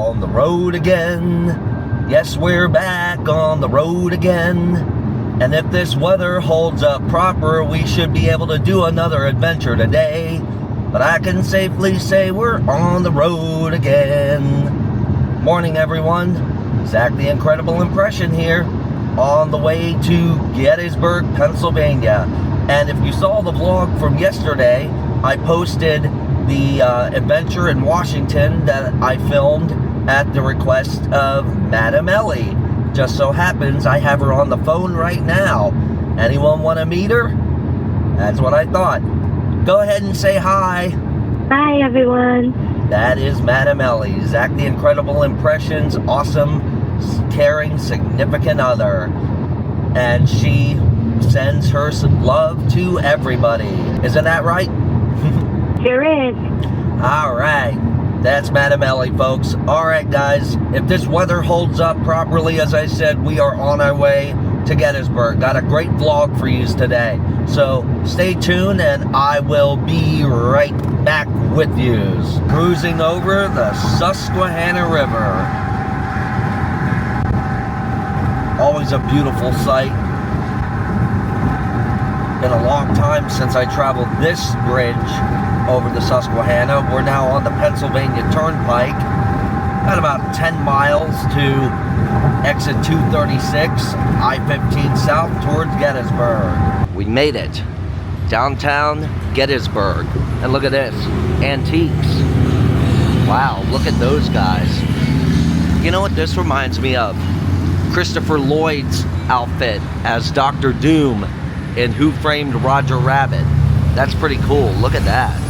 on the road again. Yes, we're back on the road again. And if this weather holds up proper, we should be able to do another adventure today. But I can safely say we're on the road again. Morning, everyone. Zach the Incredible Impression here, on the way to Gettysburg, Pennsylvania. And if you saw the vlog from yesterday, I posted the adventure in Washington that I filmed at the request of Madam Ellie. Just so happens I have her on the phone right now. Anyone want to meet her? That's what I thought. Go ahead and say hi. Hi, everyone. That is Madam Ellie, Zach the Incredible Impressions, awesome, caring, significant other. And she sends her some love to everybody. Isn't that right? Sure is. Alright, that's Madam Ellie, folks. Alright, guys, if this weather holds up properly, as I said, we are on our way to Gettysburg. Got a great vlog for you today. So stay tuned and I will be right back with you. Cruising over the Susquehanna River. Always a beautiful sight. Been a long time since I traveled this bridge over the Susquehanna. We're now on the Pennsylvania Turnpike. Got about 10 miles to exit 236, I-15 south towards Gettysburg. We made it. Downtown Gettysburg. And look at this. Antiques. Wow, look at those guys. You know what this reminds me of? Christopher Lloyd's outfit as Dr. Doom in Who Framed Roger Rabbit. That's pretty cool. Look at that.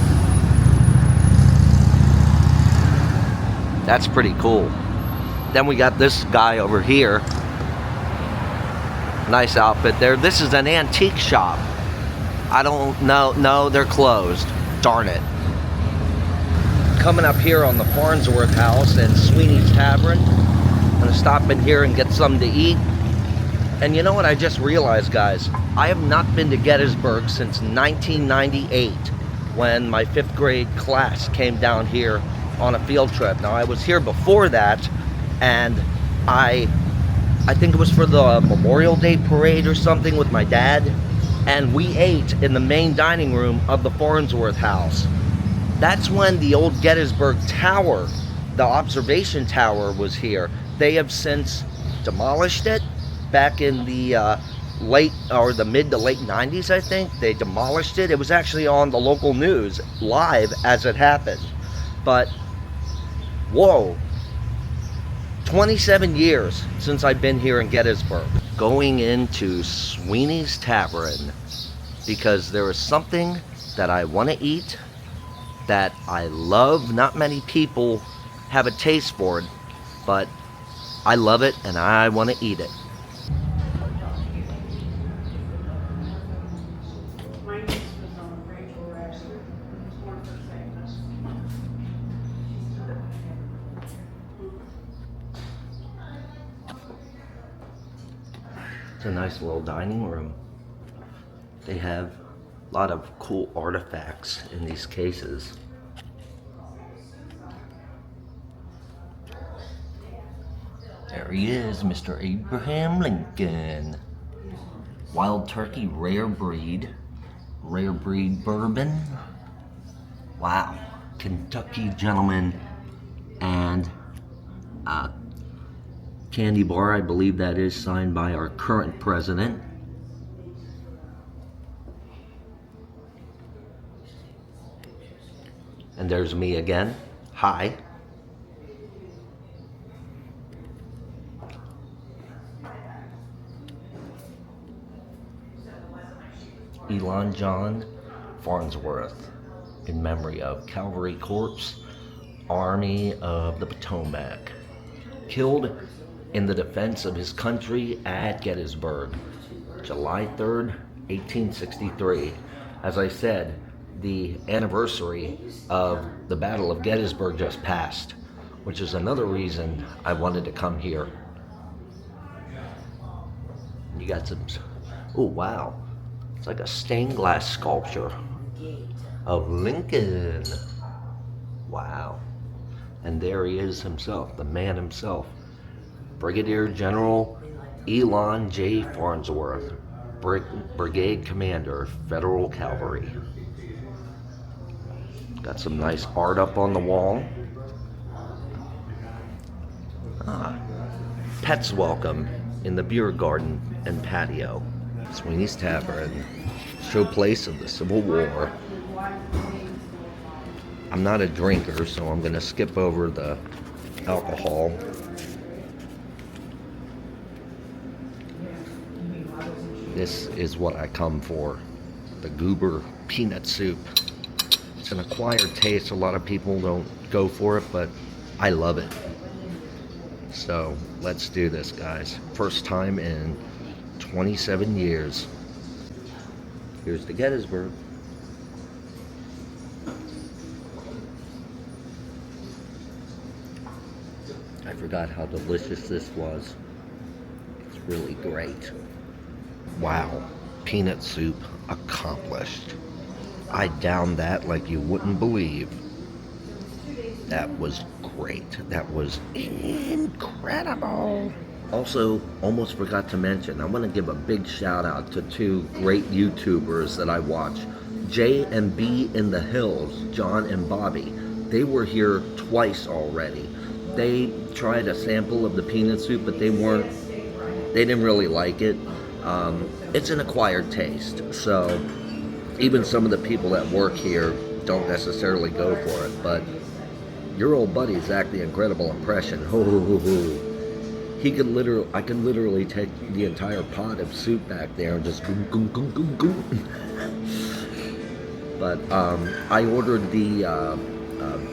That's pretty cool. Then we got this guy over here. Nice outfit there. This is an antique shop. I don't know. No, they're closed. Darn it. Coming up here on the Farnsworth house and Sweeney's Tavern. I'm gonna stop in here and get something to eat. And you know what I just realized, guys? I have not been to Gettysburg since 1998 when my 5th grade class came down here on a field trip. Now I was here before that, and I think it was for the Memorial Day parade or something with my dad, and we ate in the main dining room of the Farnsworth house. That's when the old Gettysburg Tower, the observation tower, was here. They have since demolished it. Back in the late or the mid to late 90s, I think they demolished it. It was actually on the local news live as it happened. But whoa, 27 years since I've been here in Gettysburg. Going into Sweeney's Tavern because there is something that I want to eat that I love. Not many people have a taste for it, but I love it and I want to eat it. It's a nice little dining room. They have a lot of cool artifacts in these cases. There he is, Mr. Abraham Lincoln. Wild turkey, rare breed bourbon. Wow, Kentucky gentleman, and candy bar, I believe that is signed by our current president. And there's me again. Hi. Elon John Farnsworth, in memory of Cavalry Corps, Army of the Potomac, killed in the defense of his country at Gettysburg, July 3rd, 1863. As I said, the anniversary of the Battle of Gettysburg just passed, which is another reason I wanted to come here. You got some, oh wow, it's like a stained glass sculpture of Lincoln. Wow. And there he is himself, the man himself. Brigadier General Elon J. Farnsworth, Brigade Commander, Federal Cavalry. Got some nice art up on the wall. Pets welcome in the beer garden and patio. Sweeney's Tavern, showplace of the Civil War. I'm not a drinker, so I'm gonna skip over the alcohol. This is what I come for, the Goober peanut soup. It's an acquired taste. A lot of people don't go for it, but I love it. So let's do this, guys. First time in 27 years. Here's the Gettysburg. I forgot how delicious this was. It's really great. Wow, peanut soup accomplished. I downed that like you wouldn't believe. That was great. That was incredible. Also, almost forgot to mention, I want to give a big shout out to two great YouTubers that I watch. J and B in the Hills, John and Bobby. They were here twice already. They tried a sample of the peanut soup, but they didn't really like it. It's an acquired taste, so even some of the people that work here don't necessarily go for it, but your old buddy Zach, the Incredible Impression, ho ho ho ho. I could literally take the entire pot of soup back there and just goom goom goom goom goom. But I ordered the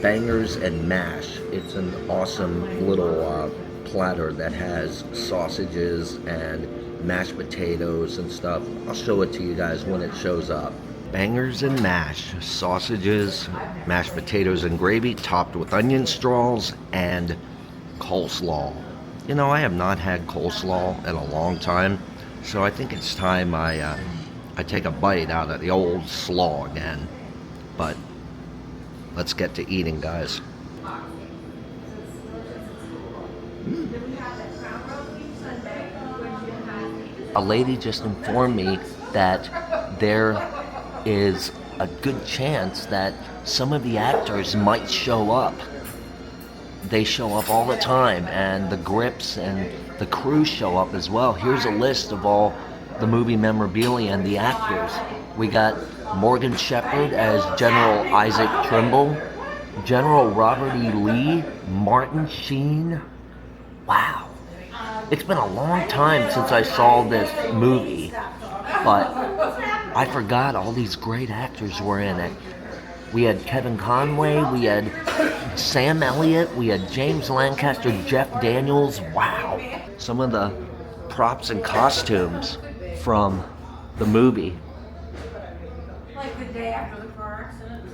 bangers and mash. It's an awesome little platter that has sausages and mashed potatoes and stuff. I'll show it to you guys when it shows up. Bangers and mash, sausages, mashed potatoes and gravy topped with onion straws and coleslaw. You know, I have not had coleslaw in a long time, so I think it's time I take a bite out of the old slaw again. But let's get to eating, guys. A lady just informed me that there is a good chance that some of the actors might show up. They show up all the time, and the grips and the crew show up as well. Here's a list of all the movie memorabilia and the actors. We got Morgan Shepherd as General Isaac Trimble, General Robert E. Lee, Martin Sheen. Wow. It's been a long time since I saw this movie, but I forgot all these great actors were in it. We had Kevin Conway, we had Sam Elliott, we had James Lancaster, Jeff Daniels. Wow. Some of the props and costumes from the movie. Like the day after the car accident.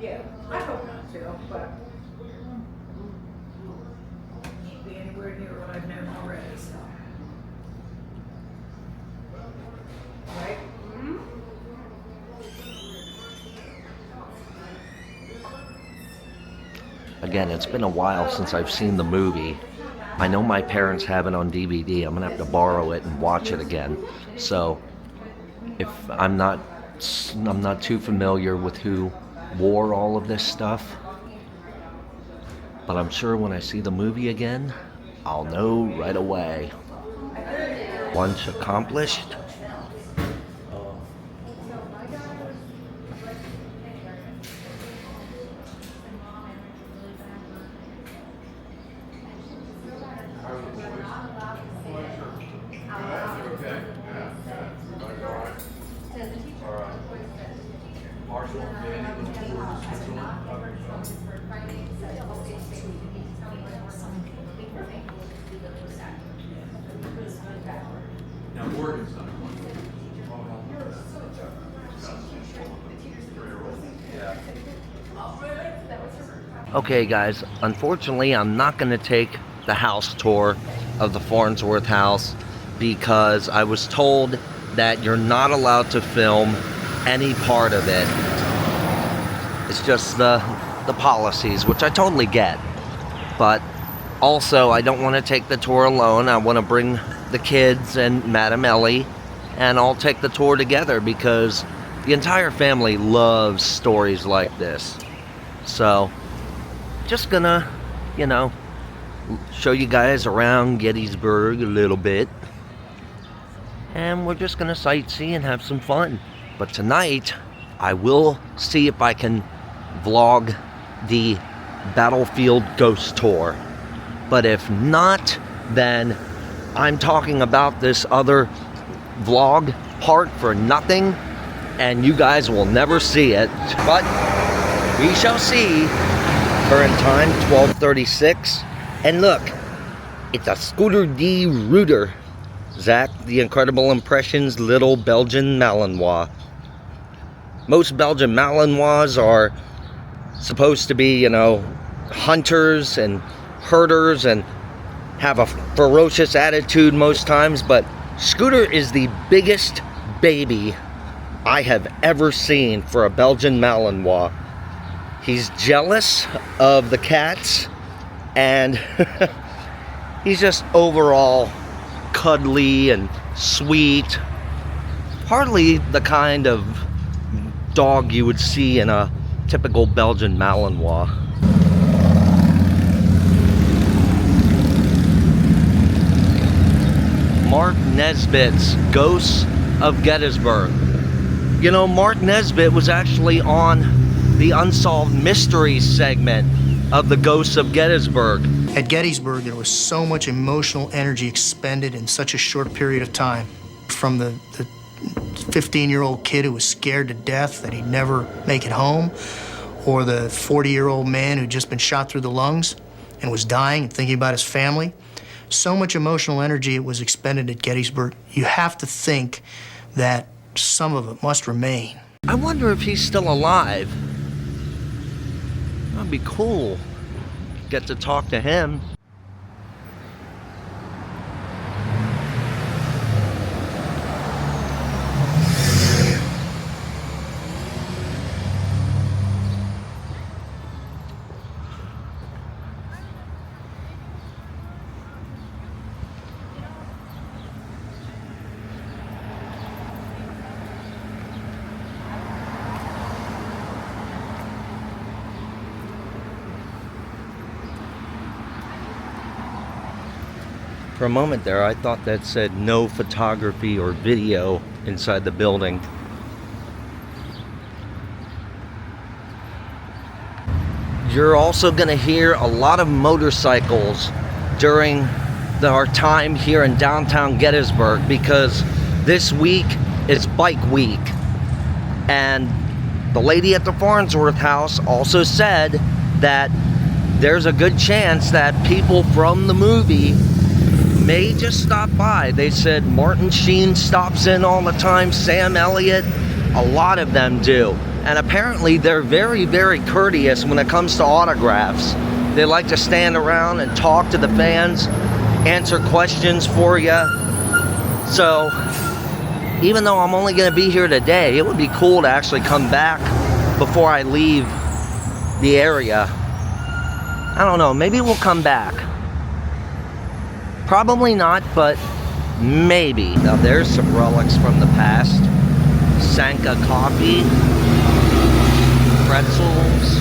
Yeah, I hope not to, but can't be anywhere near what I've known already, so. Right? Again, it's been a while since I've seen the movie. I know my parents have it on DVD. I'm gonna have to borrow it and watch it again. So, if I'm not too familiar with who wore all of this stuff, but I'm sure when I see the movie again, I'll know right away. Lunch accomplished. Okay guys, unfortunately I'm not going to take the house tour of the Farnsworth house because I was told that you're not allowed to film any part of it. It's just the the policies, which I totally get. But also, I don't want to take the tour alone. I want to bring the kids and Madam Ellie, and I'll take the tour together because the entire family loves stories like this. So, just gonna, show you guys around Gettysburg a little bit. And we're just gonna sightsee and have some fun. But tonight, I will see if I can vlog the Battlefield Ghost Tour. But if not, then I'm talking about this other vlog part for nothing, and you guys will never see it. But we shall see. Current time, 12:36. And look, it's a Scooter D. Reuter. Zach, the Incredible Impressions Little Belgian Malinois. Most Belgian Malinois are supposed to be, hunters and herders and have a ferocious attitude most times, but Scooter is the biggest baby I have ever seen for a Belgian Malinois. He's jealous of the cats, and he's just overall cuddly and sweet. Hardly the kind of dog you would see in a typical Belgian Malinois. Mark Nesbitt's Ghosts of Gettysburg. Mark Nesbitt was actually on the Unsolved Mysteries segment of the Ghosts of Gettysburg. At Gettysburg, there was so much emotional energy expended in such a short period of time. From the 15-year-old kid who was scared to death that he'd never make it home, or the 40-year-old man who'd just been shot through the lungs and was dying and thinking about his family. So much emotional energy was expended at Gettysburg. You have to think that some of it must remain. I wonder if he's still alive. That'd be cool. Get to talk to him. For a moment there, I thought that said no photography or video inside the building. You're also going to hear a lot of motorcycles during our time here in downtown Gettysburg, because this week is Bike Week. And the lady at the Farnsworth house also said that there's a good chance that people from the movie may just stop by. They said Martin Sheen stops in all the time, Sam Elliott, a lot of them do. And apparently they're very, very courteous when it comes to autographs. They like to stand around and talk to the fans, answer questions for you. So, even though I'm only going to be here today, it would be cool to actually come back before I leave the area. I don't know, maybe we'll come back. Probably not, but maybe. Now there's some relics from the past. Sanka coffee, pretzels.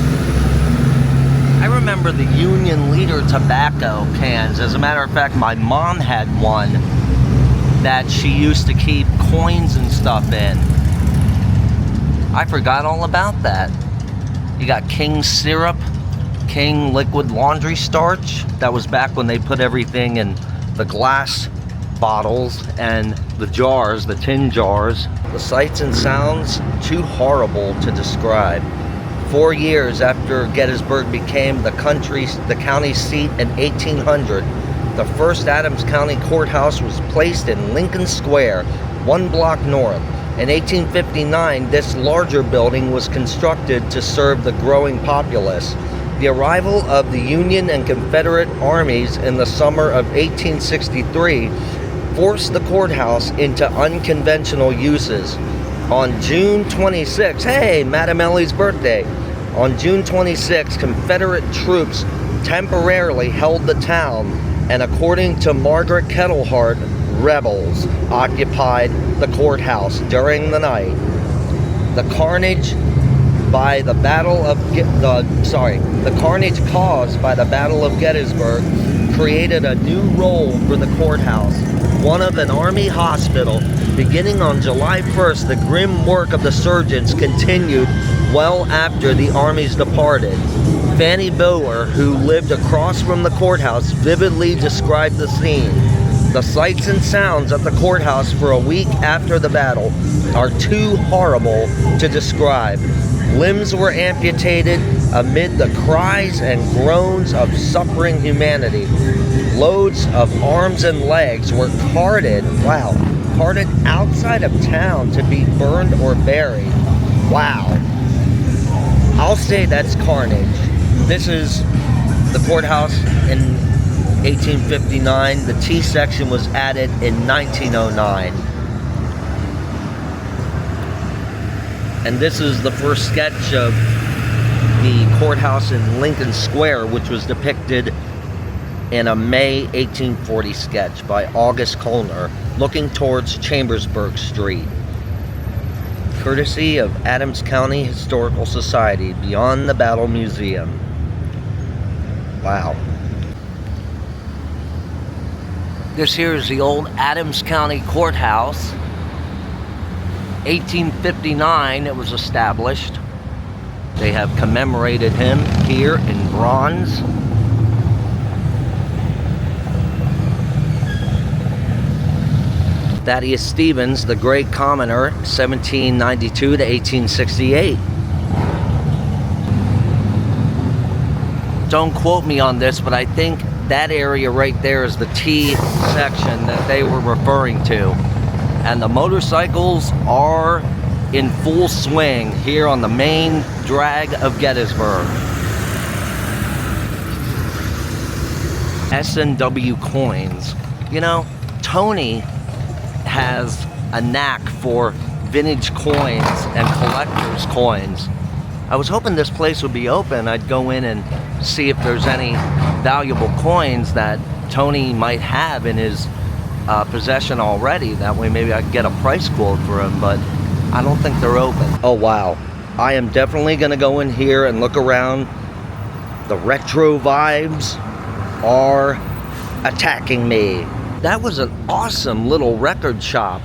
I remember the Union Leader tobacco cans. As a matter of fact, my mom had one that she used to keep coins and stuff in. I forgot all about that. You got King syrup, King liquid laundry starch. That was back when they put everything in the glass bottles and the jars, the tin jars. The sights and sounds, too horrible to describe. 4 years after Gettysburg became the county seat in 1800, the first Adams County Courthouse was placed in Lincoln Square, 1 block north. In 1859, this larger building was constructed to serve the growing populace. The arrival of the Union and Confederate armies in the summer of 1863 forced the courthouse into unconventional uses. On June 26, hey, Madam Ellie's birthday. On June 26, Confederate troops temporarily held the town, and according to Margaret Kettlehart, rebels occupied the courthouse during the night. The carnage caused by the Battle of Gettysburg created a new role for the courthouse, one of an army hospital. Beginning on July 1st, the grim work of the surgeons continued well after the armies departed. Fanny Bower, who lived across from the courthouse, vividly described the scene. The sights and sounds at the courthouse for a week after the battle are too horrible to describe. Limbs were amputated amid the cries and groans of suffering humanity. Loads of arms and legs were carted outside of town to be burned or buried. Wow. I'll say that's carnage. This is the courthouse in 1859. The T section was added in 1909. And this is the first sketch of the courthouse in Lincoln Square, which was depicted in a May 1840 sketch by August Koellner, looking towards Chambersburg Street. Courtesy of Adams County Historical Society, Beyond the Battle Museum. Wow. This here is the old Adams County Courthouse. 1859 it was established. They have commemorated him here in bronze. Thaddeus Stevens, the Great Commoner, 1792 to 1868. Don't quote me on this, but I think that area right there is the T section that they were referring to. And the motorcycles are in full swing here on the main drag of Gettysburg. S&W coins. You know, Tony has a knack for vintage coins and collector's coins. I was hoping this place would be open. I'd go in and see if there's any valuable coins that Tony might have in his possession already. That way maybe I could get a price quote for them, but I don't think they're open. Oh wow, I am definitely gonna go in here and look around. The retro vibes are attacking me. That was an awesome little record shop,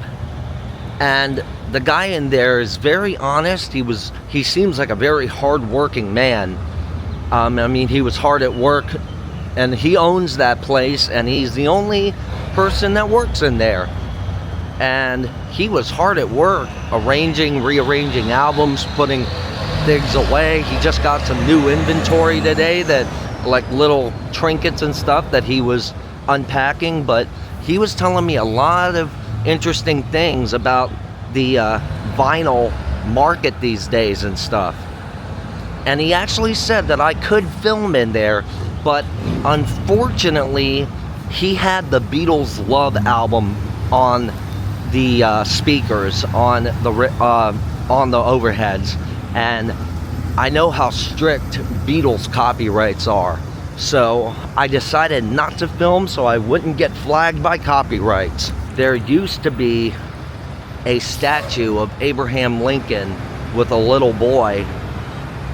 and the guy in there is very honest. He seems like a very hard-working man. I mean, he was hard at work, and he owns that place, and he's the only person that works in there. And he was hard at work, rearranging albums, putting things away. He just got some new inventory today, that like little trinkets and stuff that he was unpacking, but he was telling me a lot of interesting things about the vinyl market these days and stuff. And he actually said that I could film in there, but unfortunately he had the Beatles' Love album on the speakers, on the overheads, and I know how strict Beatles copyrights are. So I decided not to film so I wouldn't get flagged by copyrights. There used to be a statue of Abraham Lincoln with a little boy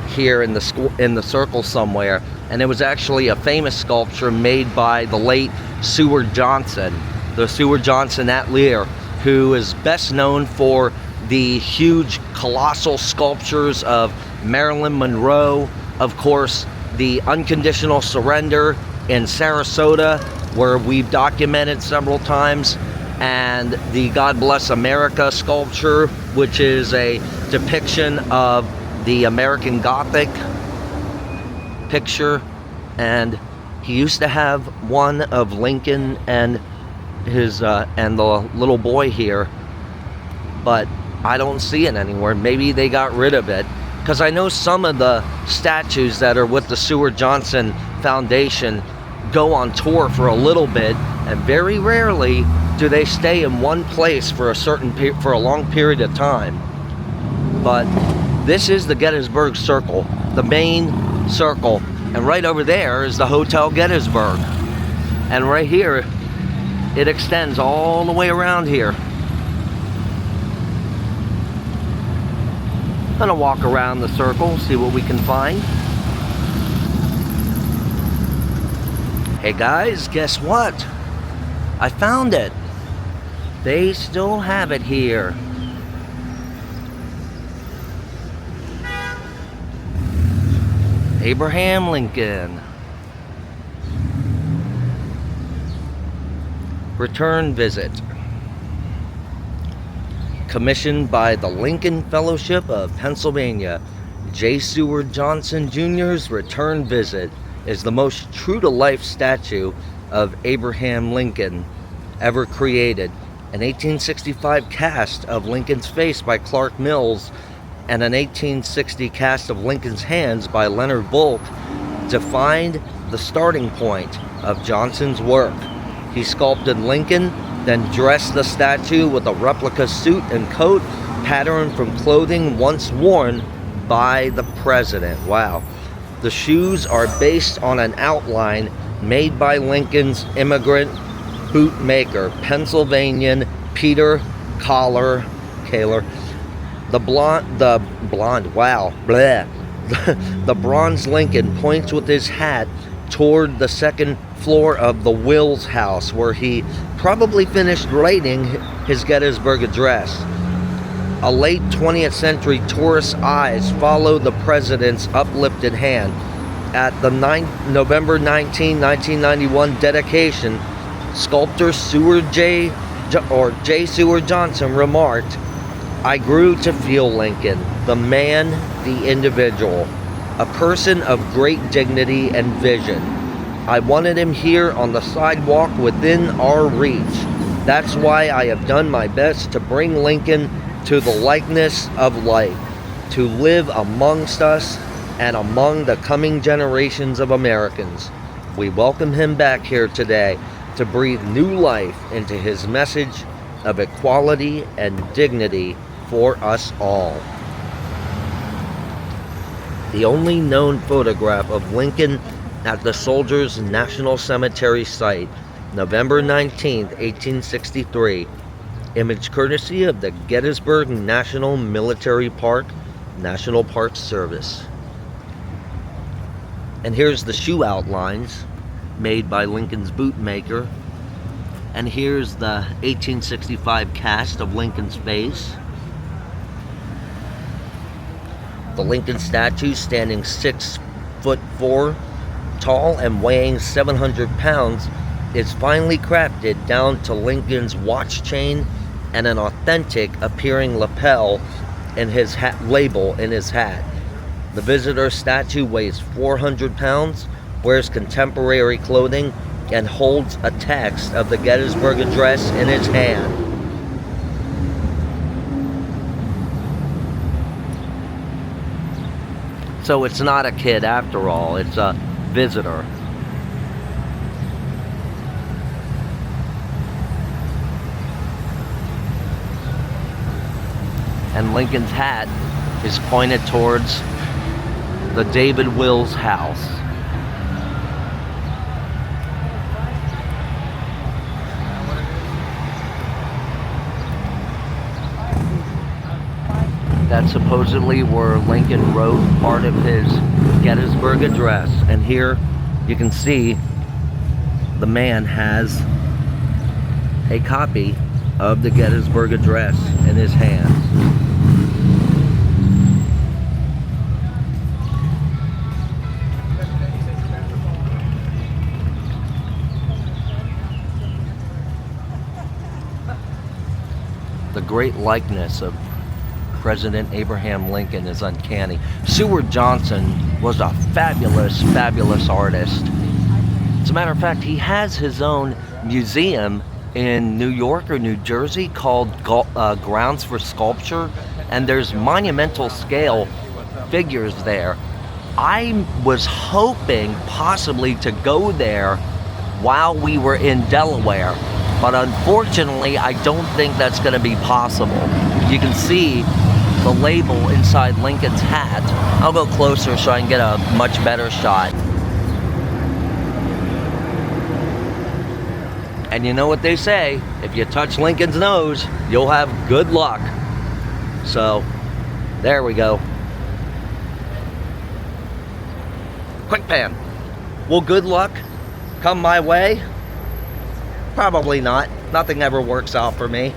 here in the circle somewhere, and it was actually a famous sculpture made by the late Seward Johnson, the Seward Johnson Atelier, who is best known for the huge colossal sculptures of Marilyn Monroe, of course the Unconditional Surrender in Sarasota, where we've documented several times, and the God Bless America sculpture, which is a depiction of the American Gothic picture. And he used to have one of Lincoln and his and the little boy here, but I don't see it anywhere. Maybe they got rid of it, because I know some of the statues that are with the Seward Johnson Foundation go on tour for a little bit, and very rarely do they stay in one place for a long period of time. But this is the Gettysburg Circle. the main circle. And right over there is the Hotel Gettysburg. And right here, it extends all the way around here. I'm gonna walk around the circle, see what we can find. Hey guys, guess what? I found it. They still have it here. Abraham Lincoln. Return visit. Commissioned by the Lincoln Fellowship of Pennsylvania, J. Seward Johnson Jr.'s return visit is the most true-to-life statue of Abraham Lincoln ever created. An 1865 cast of Lincoln's face by Clark Mills and an 1860 cast of Lincoln's hands by Leonard Bulk defined the starting point of Johnson's work. He sculpted Lincoln, then dressed the statue with a replica suit and coat patterned from clothing once worn by the president. Wow. The shoes are based on an outline made by Lincoln's immigrant boot maker, Pennsylvanian Peter Kaler. The bronze Lincoln points with his hat toward the second floor of the Wills house, where he probably finished writing his Gettysburg Address. A late 20th century tourist's eyes follow the president's uplifted hand. At the November 19, 1991 dedication, sculptor J. Seward Johnson remarked, "I grew to feel Lincoln, the man, the individual, a person of great dignity and vision. I wanted him here on the sidewalk within our reach. That's why I have done my best to bring Lincoln to the likeness of life, to live amongst us and among the coming generations of Americans. We welcome him back here today to breathe new life into his message of equality and dignity for us all." The only known photograph of Lincoln at the Soldiers' National Cemetery site, November 19, 1863. Image courtesy of the Gettysburg National Military Park, National Park Service. And here's the shoe outlines made by Lincoln's boot maker. And here's the 1865 cast of Lincoln's face. The Lincoln statue, standing 6'4" tall and weighing 700 pounds, is finely crafted down to Lincoln's watch chain and an authentic appearing lapel in his hat, label in his hat. The visitor statue weighs 400 pounds, wears contemporary clothing, and holds a text of the Gettysburg Address in his hand. So it's not a kid after all, it's a visitor. And Lincoln's hat is pointed towards the David Wills house. That's supposedly where Lincoln wrote part of his Gettysburg Address. And here you can see the man has a copy of the Gettysburg Address in his hands. The great likeness of President Abraham Lincoln is uncanny. Seward Johnson was a fabulous, fabulous artist. As a matter of fact, he has his own museum in New York or New Jersey called Grounds for Sculpture, and there's monumental scale figures there. I was hoping possibly to go there while we were in Delaware, but unfortunately I don't think that's going to be possible. You can see the label inside Lincoln's hat. I'll go closer so I can get a much better shot. And you know what they say, if you touch Lincoln's nose, you'll have good luck. So, there we go. Quick pan. Will good luck come my way? Probably not. Nothing ever works out for me.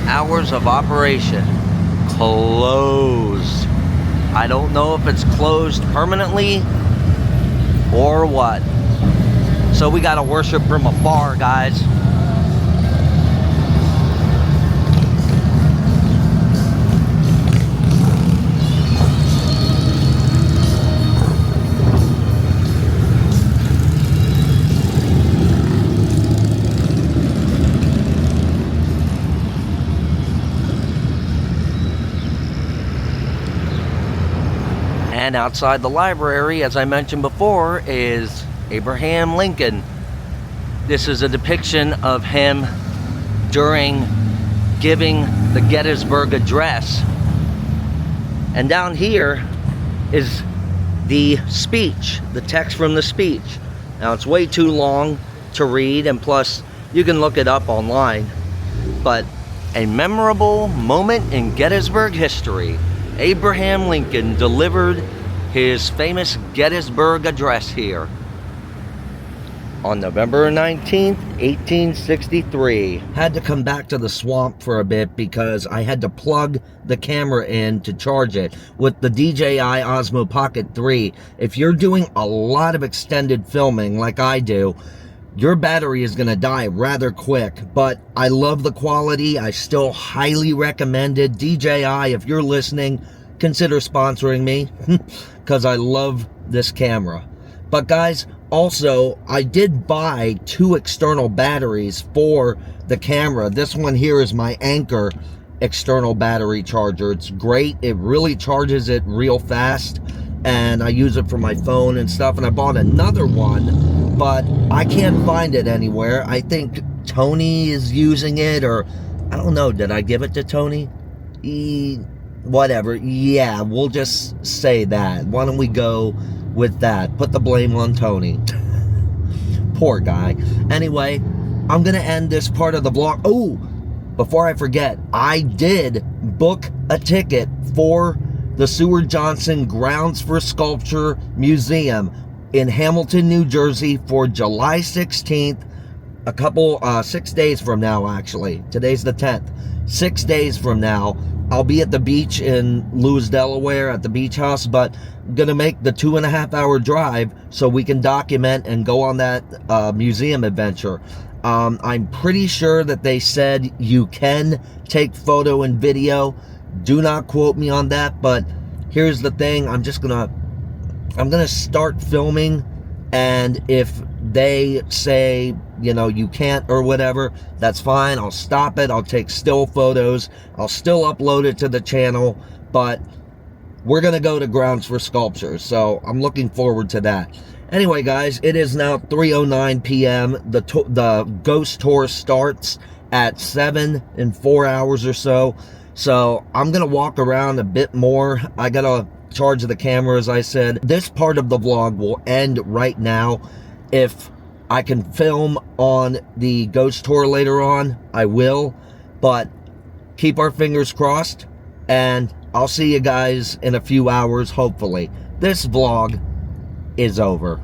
Hours of operation closed. I don't know if it's closed permanently or what. So we gotta worship from afar, guys. And outside the library, as I mentioned before, is Abraham Lincoln. This is a depiction of him during giving the Gettysburg Address. And down here is the speech, the text from the speech. Now it's way too long to read, and plus you can look it up online. But a memorable moment in Gettysburg history. Abraham Lincoln delivered his famous Gettysburg Address here on November 19th, 1863. Had to come back to the swamp for a bit because I had to plug the camera in to charge it with the DJI Osmo Pocket 3. If you're doing a lot of extended filming like I do, your battery is going to die rather quick, but I love the quality. I still highly recommend it. DJI, if you're listening, consider sponsoring me because I love this camera. But guys, also, I did buy 2 external batteries for the camera. This one here is my Anchor external battery charger. It's great. It really charges it real fast, and I use it for my phone and stuff. And I bought another one, but I can't find it anywhere. I think Tony is using it, or I don't know. Did I give it to Tony? Whatever. Yeah, we'll just say that. Why don't we go with that? Put the blame on Tony. Poor guy. Anyway, I'm gonna end this part of the vlog. Oh, before I forget, I did book a ticket for the Seward Johnson Grounds for Sculpture Museum in Hamilton, New Jersey for July 16th, 6 days from now, actually. Today's the 10th. 6 days from now, I'll be at the beach in Lewis, Delaware at the beach house, but I'm gonna make the 2.5 hour drive so we can document and go on that museum adventure. I'm pretty sure that they said you can take photo and video. Do not quote me on that, but here's the thing. I'm gonna start filming, and if they say, you know, you can't or whatever, that's fine. I'll stop it. I'll take still photos. I'll still upload it to the channel, but we're gonna go to Grounds for Sculpture, so I'm looking forward to that. Anyway, guys, it is now 3:09 p.m. The ghost tour starts at 7 in 4 hours or so. So I'm gonna walk around a bit more. I gotta charge the camera, as I said. This part of the vlog will end right now. If I can film on the ghost tour later on, I will. But keep our fingers crossed, and I'll see you guys in a few hours, hopefully. This vlog is over.